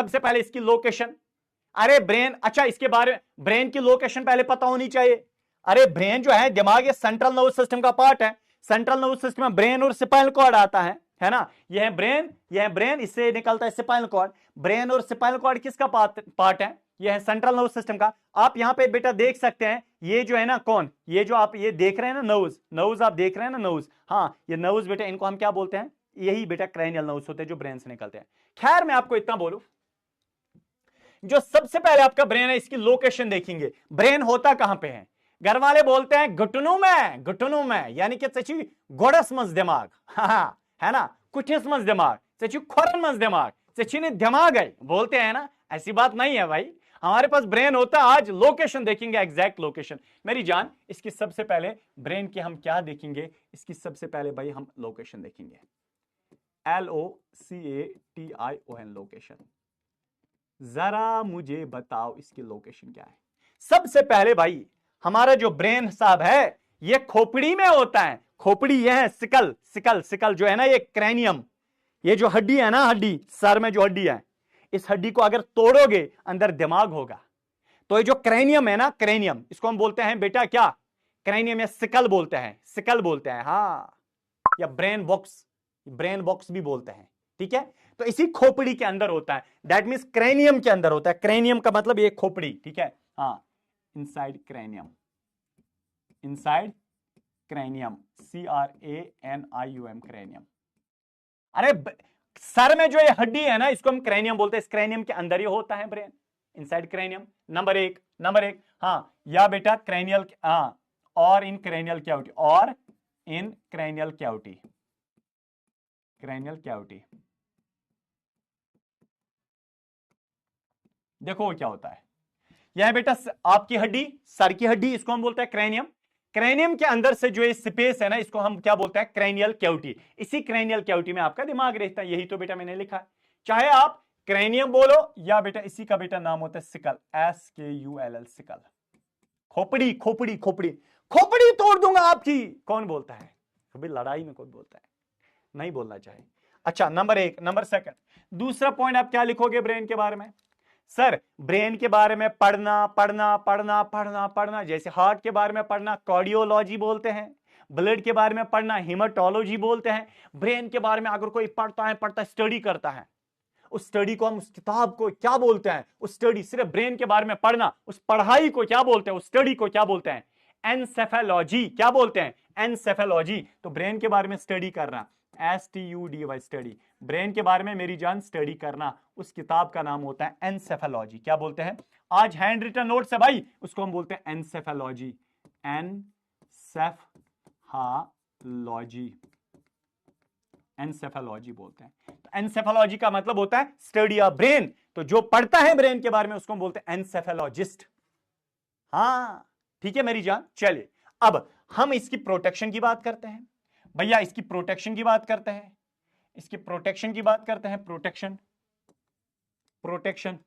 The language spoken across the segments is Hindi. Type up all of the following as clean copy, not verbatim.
सबसे पहले इसकी लोकेशन। अरे ब्रेन, अच्छा इसके बारे में ब्रेन की लोकेशन पहले पता होनी चाहिए। अरे ब्रेन जो है दिमाग ये सेंट्रल नर्वस सिस्टम का पार्ट है। सेंट्रल नर्वस सिस्टम में ब्रेन और स्पाइनल कॉर्ड आता है ना। यह है ब्रेन, यह है ब्रेन, इससे निकलता है स्पाइनल कॉर्ड। ब्रेन और स्पाइनल कॉर्ड किसका पार्ट है? यह है सेंट्रल नर्वस सिस्टम का। आप यहां पे बेटा देख सकते हैं, ये जो है ना कौन, ये जो आप ये देख रहे हैं ना नर्व्स, नर्व्स आप देख रहे हैं ना नर्व्स, हाँ ये नर्व्स बेटा, इनको हम क्या बोलते हैं? यही बेटा क्रैनियल नर्व्स होते हैं जो ब्रेन से निकलते हैं। खैर मैं आपको इतना बोलूं, जो सबसे पहले आपका ब्रेन है इसकी लोकेशन देखेंगे। ब्रेन होता कहां पे है? घर वाले बोलते हैं घुटनों में, घुटनों में, यानी कि चची गोड़स मज दिमाग, हाँ है ना, कुठिस मज दिमाग, चची खोरन मज दिमाग, चची ने दिमाग है बोलते हैं ना। ऐसी बात नहीं है भाई, हमारे पास ब्रेन होता है। आज लोकेशन देखेंगे, एग्जैक्ट लोकेशन मेरी जान। इसकी सबसे पहले ब्रेन की हम क्या देखेंगे? इसकी सबसे पहले भाई हम लोकेशन देखेंगे, LOCATION, लोकेशन। जरा मुझे बताओ इसकी लोकेशन क्या है? सबसे पहले भाई हमारा जो ब्रेन साहब है ये खोपड़ी में होता है। खोपड़ी यह है, सिकल, सिकल, सिकल जो है ना, ये क्रैनियम, ये जो हड्डी है ना, हड्डी सर में जो हड्डी है, इस हड्डी को अगर तोड़ोगे अंदर दिमाग होगा। तो ये जो क्रैनियम है ना, क्रैनियम, इसको हम बोलते हैं बेटा क्या? क्रैनियम या सिकल बोलते हैं, सिकल बोलते हैं, हाँ, या ब्रेन बॉक्स, ब्रेन बॉक्स भी बोलते हैं, ठीक है। तो इसी खोपड़ी के अंदर होता है, दैट मींस क्रैनियम के अंदर होता है। क्रैनियम का मतलब ये खोपड़ी, ठीक है, हाँ, inside cranium, inside cranium, CRANIUM, cranium. अरे सर में जो ये हड्डी है ना, इसको हम क्रैनियम बोलते हैं। इस क्रैनियम के अंदर ही होता है ब्रेन, इनसाइड क्रैनियम। नंबर एक, नंबर एक, हाँ, या बेटा क्रैनियल, हाँ, और इन क्रैनियल कैविटी, और इन क्रैनियल कैविटी, क्रैनियल कैविटी। देखो क्या होता है, यह बेटा आपकी हड्डी, सर की हड्डी, इसको हम बोलते हैं क्रैनियम। क्रैनियम के अंदर से जो ये स्पेस है ना, इसको हम क्या बोलते हैं? Cranial cavity. इसी क्रैनियल कैविटी में आपका दिमाग रहता है, यही तो बेटा मैंने लिखा है। चाहे आप क्रैनियम बोलो या बेटा इसी का बेटा नाम होता है सिकल, SKULL, सिकल। खोपड़ी, खोपड़ी, खोपड़ी, खोपड़ी तोड़ दूंगा आपकी, कौन बोलता है? कभी लड़ाई में कौन बोलता है? नहीं बोलना चाहिए। अच्छा, नंबर एक। नंबर सेकंड, दूसरा पॉइंट आप क्या लिखोगे ब्रेन के बारे में? सर ब्रेन के बारे में पढ़ना पढ़ना पढ़ना पढ़ना पढ़ना, जैसे हार्ट के बारे में पढ़ना कार्डियोलॉजी बोलते हैं, ब्लड के बारे में पढ़ना हेमाटोलॉजी बोलते हैं। ब्रेन के बारे में अगर कोई पढ़ता है, स्टडी करता है, उस स्टडी को हम, उस किताब को क्या बोलते हैं? उस स्टडी, सिर्फ ब्रेन के बारे में पढ़ना, उस पढ़ाई को क्या बोलते हैं? उस स्टडी को क्या बोलते हैं? एनसेफेलॉजी। क्या बोलते हैं? एनसेफेलॉजी। तो ब्रेन के बारे में स्टडी करना, STUDY, स्टडी, ब्रेन के बारे में मेरी जान स्टडी करना, उस किताब का नाम होता है एनसेफेलॉजी। क्या बोलते हैं? आज हैंड रिटन नोट्स है भाई, उसको हम बोलते हैं एनसेफेलॉजी, एनसेफलॉजी, एनसेफेलॉजी बोलते हैं। तो एनसेफेलॉजी का मतलब होता है स्टडी ऑफ ब्रेन। तो जो पढ़ता है ब्रेन के बारे में उसको हम बोलते हैं एनसेफेलॉजिस्ट। हाँ ठीक है मेरी जान। चलिए अब हम इसकी प्रोटेक्शन की बात करते हैं भैया, इसकी प्रोटेक्शन की बात करते हैं, इसकी प्रोटेक्शन की बात करते हैं। प्रोटेक्शन, प्रोटेक्शन,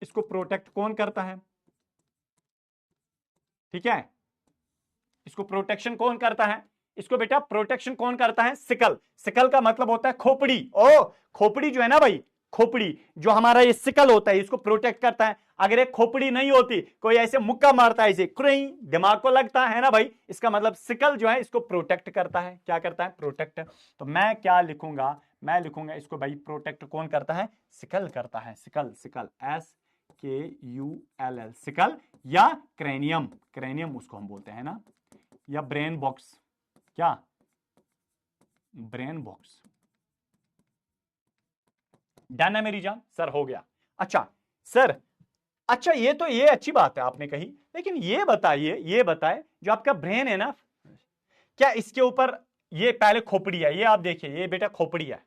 इसको प्रोटेक्ट कौन करता है? ठीक है, इसको प्रोटेक्शन कौन करता है? इसको बेटा प्रोटेक्शन कौन करता है? सिकल। सिकल का मतलब होता है खोपड़ी। ओ खोपड़ी जो है ना भाई, खोपड़ी जो हमारा ये सिकल होता है, इसको प्रोटेक्ट करता है। अगर एक खोपड़ी नहीं होती, कोई ऐसे मुक्का मारता है, इसे क्रें दिमाग को लगता है ना भाई, इसका मतलब सिकल जो है इसको प्रोटेक्ट करता है। क्या करता है? प्रोटेक्ट। तो मैं क्या लिखूंगा? मैं लिखूंगा इसको भाई, प्रोटेक्ट कौन करता है? सिकल करता है। सिकल, सिकल, SKULL, सिकल, या क्रेनियम, क्रेनियम उसको हम बोलते हैं ना, या ब्रेन बॉक्स। क्या? Brain box. डन है मेरी जान? सर हो गया। अच्छा सर, अच्छा ये तो ये अच्छी बात है आपने कही, लेकिन ये बताइए, ये बताए जो आपका ब्रेन है ना, क्या इसके ऊपर ये पहले खोपड़ी है, ये आप देखिए, ये बेटा खोपड़ी है,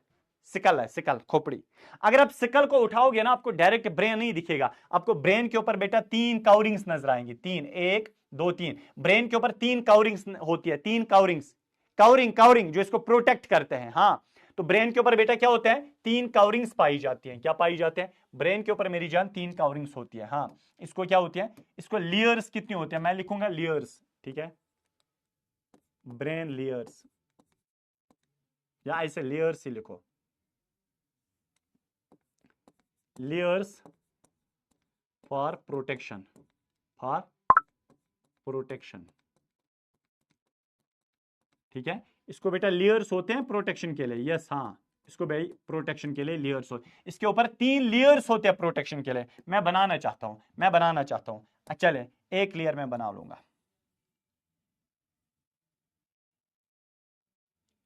सिकल है, सिकल, खोपड़ी। अगर आप सिकल को उठाओगे ना, आपको डायरेक्ट ब्रेन नहीं दिखेगा, आपको ब्रेन के ऊपर बेटा 3 कवरिंग्स नजर आएंगी। 3, 1 2 3, ब्रेन के ऊपर 3 कवरिंग्स होती है। 3 कवरिंग्स, कवरिंग, कवरिंग जो इसको प्रोटेक्ट करते हैं। हाँ, तो ब्रेन के ऊपर बेटा क्या होते हैं? 3 कवरिंग्स पाई जाती हैं। क्या पाई जाते हैं? ब्रेन के ऊपर मेरी जान 3 कवरिंग्स होती है। हाँ, इसको क्या होती है? इसको लेयर्स कितनी होती है? मैं लिखूंगा लेयर्स, ठीक है, ब्रेन लेयर्स, या ऐसे लेयर्स ही लिखो। Layers for protection. ठीक है, इसको बेटा लेयर्स होते हैं प्रोटेक्शन के लिए। यस हाँ, इसको भाई प्रोटेक्शन के लिए लेयर्स हो, इसके ऊपर 3 लेयर्स होते हैं प्रोटेक्शन के लिए। मैं बनाना चाहता हूं, चले एक लेयर मैं बना लूंगा।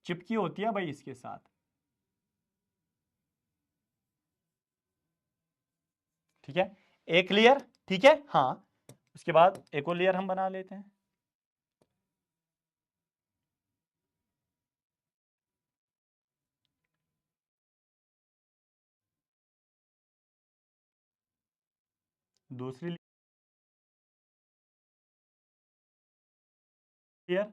चिपकी होती है भाई इसके साथ। ठीक है, एक लेयर। ठीक है हाँ, उसके बाद एक और लेयर हम बना लेते हैं। दूसरी लेयर,